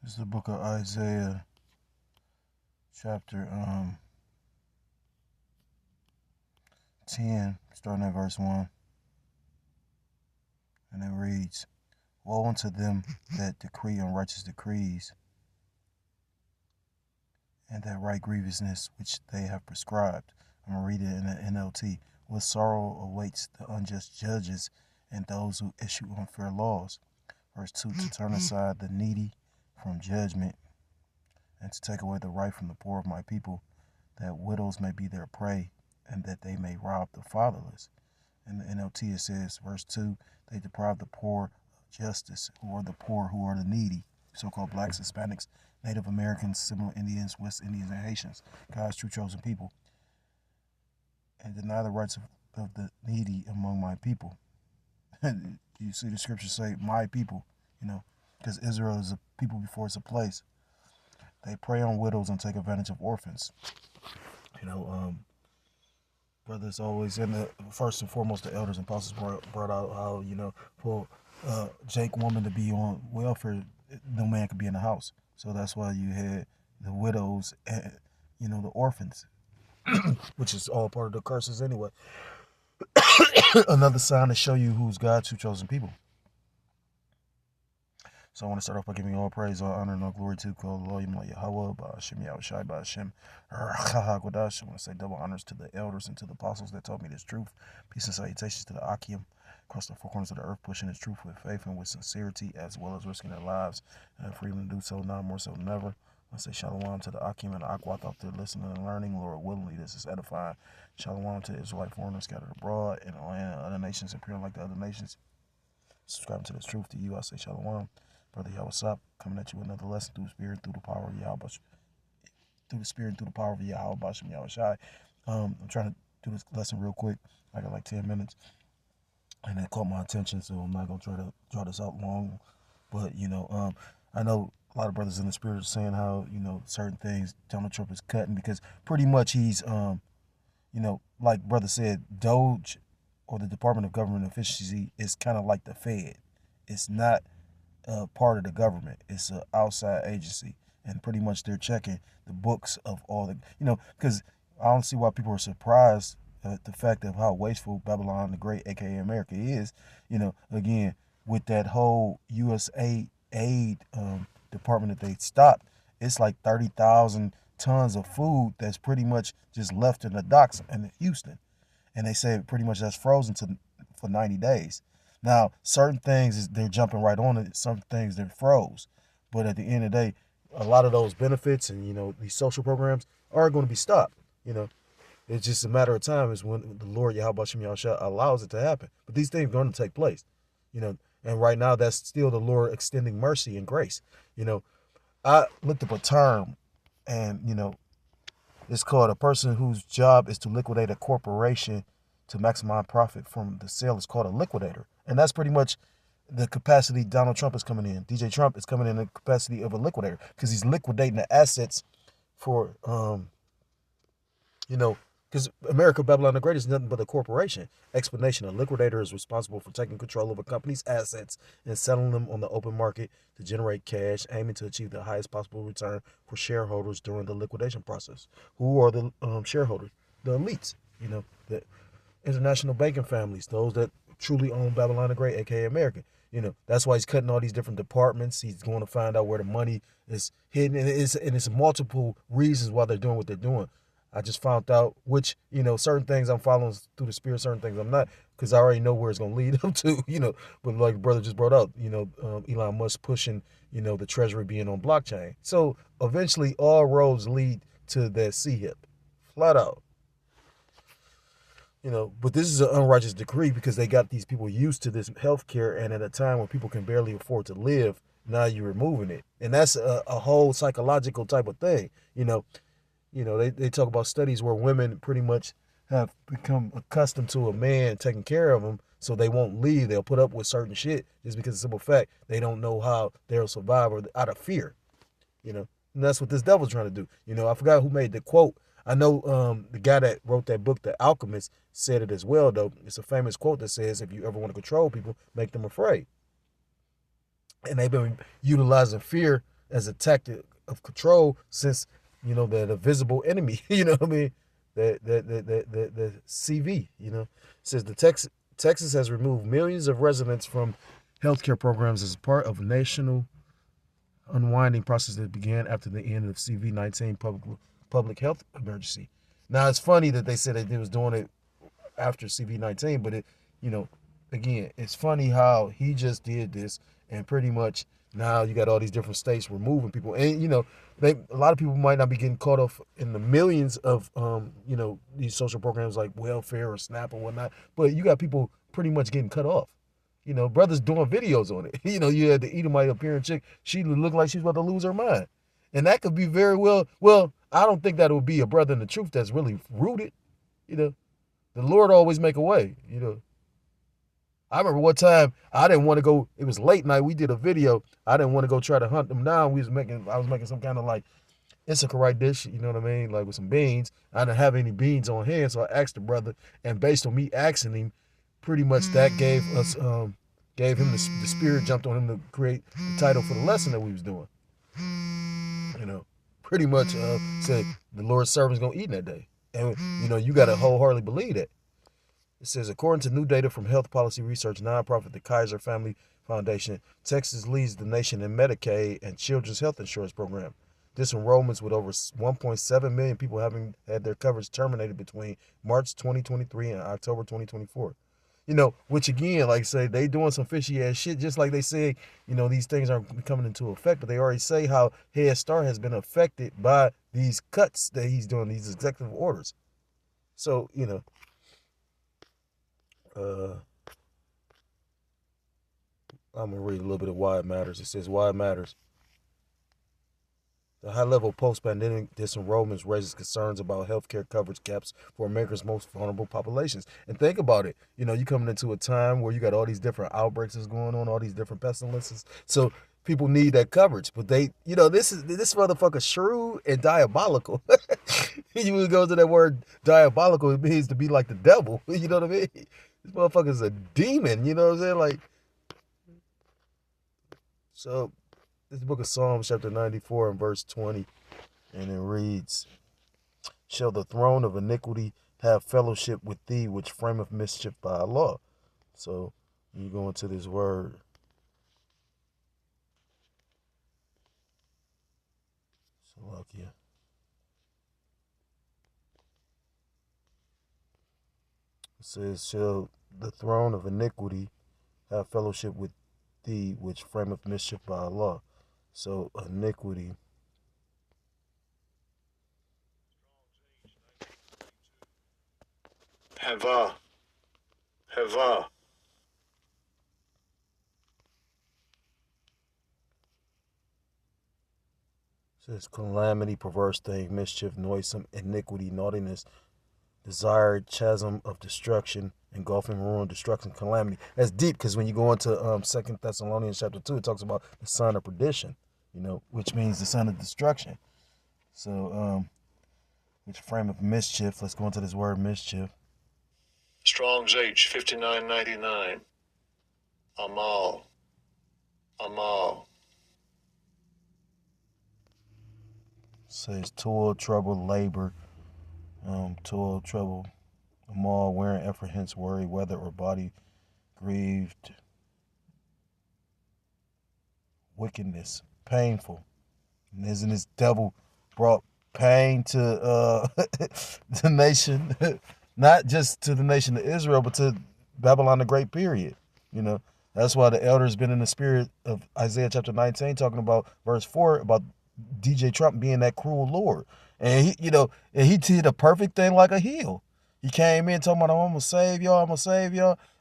It's the book of Isaiah, chapter 10, starting at verse 1. And it reads, Woe unto them that decree unrighteous decrees, and that write grievousness which they have prescribed. I'm going to read it in the NLT. With sorrow awaits the unjust judges and those who issue unfair laws. Verse 2, to turn aside the needy from judgment, and to take away the right from the poor of my people, that widows may be their prey, and that they may rob the fatherless. In the NLT it says, verse 2, they deprive the poor of justice, who are the poor, who are the needy, so-called blacks, Hispanics, Native Americans, Seminole Indians, West Indians, and Haitians, God's true chosen people, and deny the rights of the needy among my people. You see the scriptures say, my people, because Israel is a people before it's a place. They prey on widows and take advantage of orphans. Brothers always, and first and foremost, the elders and apostles brought out how, for Jake woman to be on welfare, no man could be in the house. So that's why you had the widows and, the orphans, which is all part of the curses anyway. Another sign to show you who's God's true chosen people. So I want to start off by giving all praise, all honor, and all glory to Yahweh, Ba'ashem, Yahushai, Ba'ashem, Rachahakodash. I want to say double honors to the elders and to the apostles that taught me this truth. Peace and salutations to the Akim across the four corners of the earth, pushing this truth with faith and with sincerity, as well as risking their lives and freedom to do so now more so than ever. I say shalom to the Akim and the Akwat out there listening and learning. Lord, willingly, this is edifying. Shalom to the Israelite foreigners scattered abroad and other nations appearing like the other nations. Subscribing to this truth to you, I say shalom. Brother Yahweh, coming at you with another lesson through the Spirit, through the power of Yahweh, through the Spirit, through the power of Yahweh, Bashem Yahushai. I'm trying to do this lesson real quick. I got like 10 minutes, and it caught my attention, so I'm not gonna try to draw this out long. But I know a lot of brothers in the Spirit are saying how certain things Donald Trump is cutting because pretty much he's like brother said, Doge or the Department of Government Efficiency is kind of like the Fed. It's not part of the government. It's an outside agency, and pretty much they're checking the books of all the, because I don't see why people are surprised at the fact of how wasteful Babylon the Great, aka America, is. Again, with that whole USAID department that they stopped, it's like 30,000 tons of food that's pretty much just left in the docks in Houston, and they say pretty much that's frozen for 90 days. Now, certain things they're jumping right on it. Some things they're froze. But at the end of the day, a lot of those benefits and, these social programs are going to be stopped. It's just a matter of time is when the Lord Yahweh Shem Yahushua allows it to happen. But these things are going to take place. And right now that's still the Lord extending mercy and grace. I looked up a term and, it's called a person whose job is to liquidate a corporation to maximize profit from the sale is called a liquidator. And that's pretty much the capacity Donald Trump is coming in. DJ Trump is coming in the capacity of a liquidator because he's liquidating the assets for, because America, Babylon the Great is nothing but a corporation. Explanation, a liquidator is responsible for taking control of a company's assets and selling them on the open market to generate cash, aiming to achieve the highest possible return for shareholders during the liquidation process. Who are the shareholders? The elites, the international banking families, those that truly own Babylon the Great, aka America. That's why he's cutting all these different departments. He's going to find out where the money is hidden, and it's multiple reasons why they're doing what they're doing. I just found out which, certain things I'm following through the Spirit, certain things I'm not, because I already know where it's going to lead them to, But like brother just brought up, Elon Musk pushing, the treasury being on blockchain. So eventually all roads lead to that CHIP, flat out. But this is an unrighteous decree because they got these people used to this healthcare, and at a time when people can barely afford to live, now you're removing it. And that's a whole psychological type of thing. They talk about studies where women pretty much have become accustomed to a man taking care of them, so they won't leave. They'll put up with certain shit just because of the simple fact they don't know how they'll survive or out of fear. And that's what this devil's trying to do. I forgot who made the quote. I know the guy that wrote that book, The Alchemist, said it as well, though. It's a famous quote that says, if you ever want to control people, make them afraid. And they've been utilizing fear as a tactic of control since, the visible enemy, you know what I mean? The CV, it says Texas has removed millions of residents from healthcare programs as part of a national unwinding process that began after the end of CV-19 public health emergency. Now, it's funny that they said that they was doing it after CV-19, but again, it's funny how he just did this, and pretty much now you got all these different states removing people, and a lot of people might not be getting caught up in the millions of these social programs like welfare or SNAP or whatnot, but you got people pretty much getting cut off. Brothers doing videos on it. You had the Edomite appearing chick. She looked like she's about to lose her mind. And that could be very well, I don't think that would be a brother in the truth that's really rooted. The Lord always make a way. I remember one time I didn't want to go, it was late night, we did a video. I didn't want to go try to hunt them down. I was making some kind of like Issacharite dish, you know what I mean? Like with some beans. I didn't have any beans on hand, so I asked the brother, and based on me asking him, pretty much that gave him the spirit jumped on him to create the title for the lesson that we was doing. Pretty much said the Lord's servant's gonna eat in that day. And you gotta wholeheartedly believe that. It says, according to new data from health policy research nonprofit the Kaiser Family Foundation, Texas leads the nation in Medicaid and children's health insurance program. Disenrollments with over 1.7 million people having had their coverage terminated between March 2023 and October 2024. Which again, like I say, they doing some fishy ass shit, just like they say, these things aren't coming into effect, but they already say how Head Start has been affected by these cuts that he's doing, these executive orders. So, I'm going to read a little bit of why it matters. It says, why it matters. The high-level post-pandemic disenrollments raises concerns about healthcare coverage gaps for America's most vulnerable populations. And think about it. You coming into a time where you got all these different outbreaks that's going on, all these different pestilences. So people need that coverage. But this motherfucker shrewd and diabolical. You go to that word diabolical, it means to be like the devil. You know what I mean? This motherfucker's a demon. You know what I'm saying? Like, so this book of Psalms, chapter 94 and verse 20, and it reads, shall the throne of iniquity have fellowship with thee, which frameth mischief by law? So you go into this word. Salakia. It says, shall the throne of iniquity have fellowship with thee, which frameth mischief by law? So iniquity. Hava. Says calamity, perverse thing, mischief, noisome, iniquity, naughtiness, desired chasm of destruction, engulfing ruin, destruction, calamity. That's deep, because when you go into 2 Thessalonians chapter 2, it talks about the son of perdition, which means the son of destruction. So, which frame of mischief, let's go into this word mischief. Strong's H, 5999. Amal. Says toil, trouble, labor, toil, trouble, amal, wearing effort, hence worry, whether or body, grieved, wickedness, painful. And isn't this devil brought pain to the nation, not just to the nation of Israel, but to Babylon the Great period. That's why the elders been in the spirit of Isaiah chapter 19, talking about verse 4, about DJ Trump being that cruel Lord. And he did a perfect thing like a heel. He came in talking about, I'm gonna save y'all,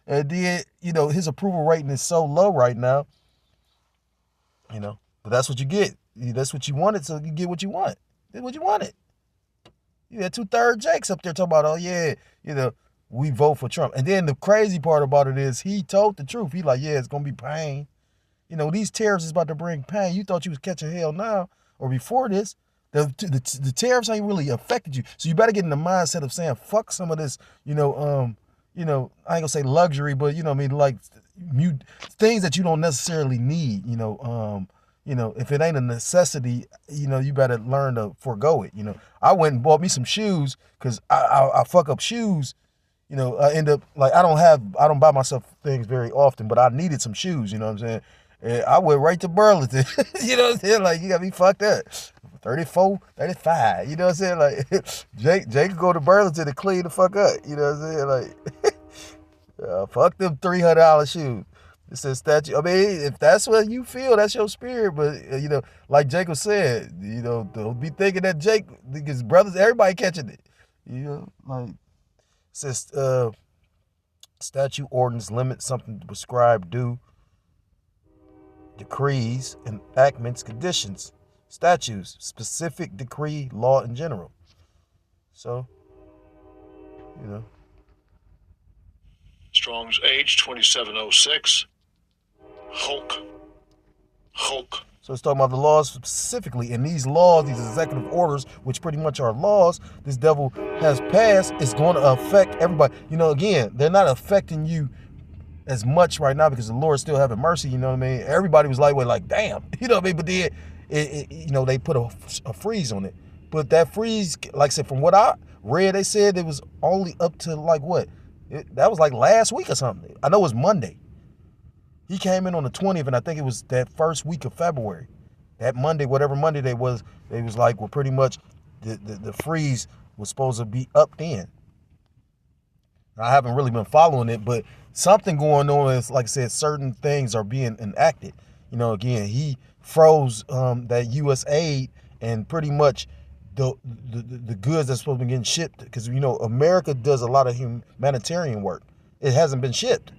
and then, his approval rating is so low right now. But that's what you get. That's what you wanted, so you get what you want. That's what you wanted. You had 2/3 Jakes up there talking about, oh yeah, we vote for Trump. And then the crazy part about it is he told the truth. He like, yeah, it's gonna be pain. These tariffs is about to bring pain. You thought you was catching hell now or before this. The tariffs ain't really affected you. So you better get in the mindset of saying, fuck some of this, I ain't gonna say luxury, but like things that you don't necessarily need, You know, if it ain't a necessity, you know, you better learn to forego it. You know, I went and bought me some shoes because I fuck up shoes. You know, I end up like I don't buy myself things very often, but I needed some shoes. You know what I'm saying? And I went right to Burlington. You know what I'm saying? Like, you got me fucked up. 34, 35. You know what I'm saying? Like, Jake could go to Burlington to clean the fuck up. You know what I'm saying? Like, fuck them $300 shoes. It says statue. I mean, if that's what you feel, that's your spirit. But, you know, like Jacob said, you know, don't be thinking that Jake, because brothers, everybody catching it. You know, like, it says statute ordinance limit something to prescribe due decrees, enactments, conditions, statutes, specific decree, law in general. So, you know. Strong's H 2706. Hulk. So it's talking about the laws specifically, and these laws, these executive orders, which pretty much are laws this devil has passed, is going to affect everybody. You know, again, they're not affecting you as much right now because the Lord is still having mercy. You know what I mean? Everybody was lightweight, like, damn. You know what I mean? But then, you know, they put a freeze on it. But that freeze, like I said, from what I read, they said it was only up to like what? That was like last week or something. I know it was Monday. He came in on the 20th, and I think it was that first week of February. That Monday, whatever Monday they was like, well, pretty much the freeze was supposed to be up then. I haven't really been following it, but something going on is, like I said, certain things are being enacted. You know, again, he froze that U.S. aid and pretty much the goods that's supposed to be getting shipped, because, you know, America does a lot of humanitarian work. It hasn't been shipped.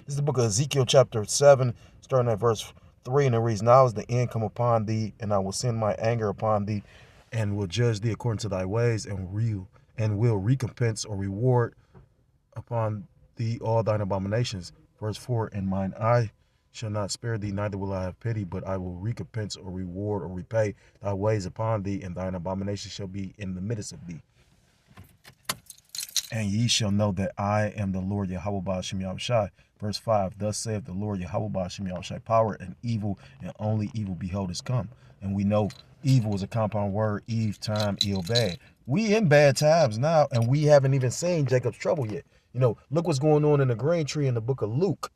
This is the book of Ezekiel chapter 7, starting at verse 3, and it reads, now is the end come upon thee, and I will send my anger upon thee, and will judge thee according to thy ways, and will recompense or reward upon thee all thine abominations. Verse 4, and mine eye shall not spare thee, neither will I have pity, but I will recompense or reward or repay thy ways upon thee, and thine abominations shall be in the midst of thee. And ye shall know that I am the Lord Yahweh Ba'ashem Yahushai. Verse 5, thus saith the Lord Yahweh Ba'ashem Yahushai, power and evil, and only evil behold is come. And we know evil is a compound word, Eve, time, ill, bad. We in bad times now, and we haven't even seen Jacob's trouble yet. You know, look what's going on in the grain tree in the book of Luke.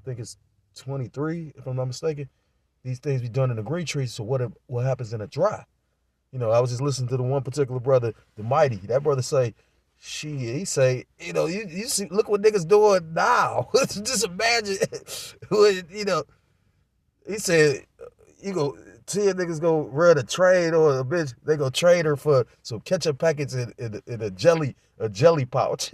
I think it's 23, if I'm not mistaken. These things be done in the grain tree, so what happens in a dry? You know, I was just listening to the one particular brother, the Mighty. That brother say, he say, you know, you see, look what niggas doing now. Just imagine, you know, he said, you go, 10 niggas go run a trade or a bitch, they go trade her for some ketchup packets in a jelly pouch.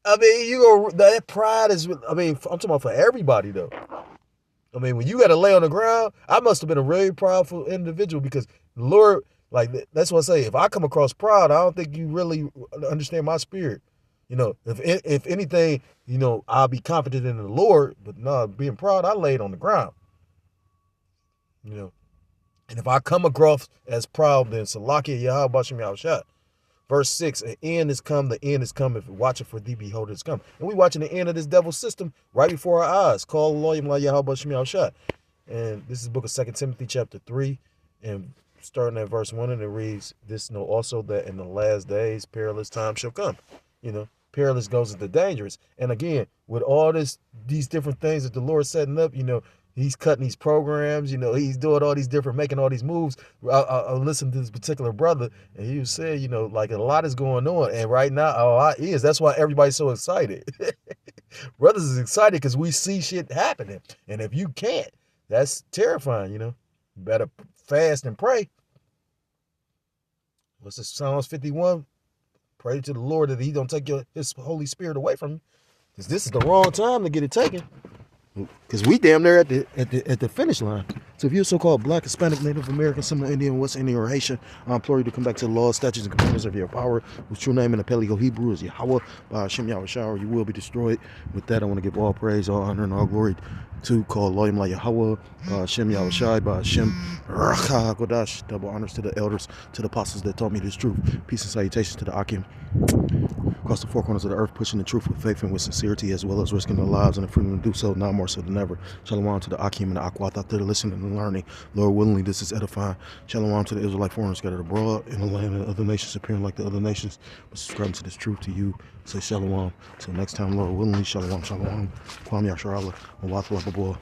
I mean, that pride is, I mean, I'm talking about for everybody though. I mean, when you got to lay on the ground, I must have been a very proudful individual, because the Lord, like, that's what I say. If I come across proud, I don't think you really understand my spirit. You know, if anything, you know, I'll be confident in the Lord, but no, being proud, I lay it on the ground. You know, and if I come across as proud, then Salakia Yahweh Ba'ashem Yahushai. Verse 6, an end is come, the end is come. If watching for thee, behold, it is come. And we watching the end of this devil's system right before our eyes. Call Elohim La Yahweh Ba'ashem Yahushai. And this is the book of 2 Timothy chapter 3, and starting at verse 1, and it reads, this know also that in the last days perilous times shall come. You know, perilous goes into dangerous. And again, with all these different things that the Lord's setting up, you know, he's cutting these programs, you know, he's doing all these different, making all these moves. I listened to this particular brother, and he was saying, you know, like, a lot is going on. And right now, a lot is. That's why everybody's so excited. Brothers is excited because we see shit happening. And if you can't, that's terrifying, you know. You better fast and pray. What's this, Psalms 51? Pray to the Lord that he don't take his Holy Spirit away from you. Because this is the wrong time to get it taken. Because we damn near at the finish line. So if you're so-called Black, Hispanic, Native American, Seminole Indian, West Indian, or Haitian, I implore you to come back to the laws, statutes, and commandments of your power, whose true name in the Paleo Hebrew is Yahweh Ba'ashem Yahushai, or you will be destroyed. With that, I want to give all praise, all honor, and all glory to call Elohim La Yahweh Ba'ashem Yahushai Ba'ashem Racha HaKodash. Double honors to the elders, to the apostles that taught me this truth. Peace and salutations to the Akim. across the four corners of the earth, pushing the truth with faith and with sincerity, as well as risking their lives and the freedom to do so, now more so than ever. Shalom to the Akim and the Akwat out there listening and learning. Lord willingly, this is edifying. Shalom to the Israelite foreigners scattered abroad in the land of other nations, appearing like the other nations, but subscribing to this truth to you. Say shalom. Till next time, Lord willingly, shalom, shalom. Kwam Yasharallah, Mawatha Boy.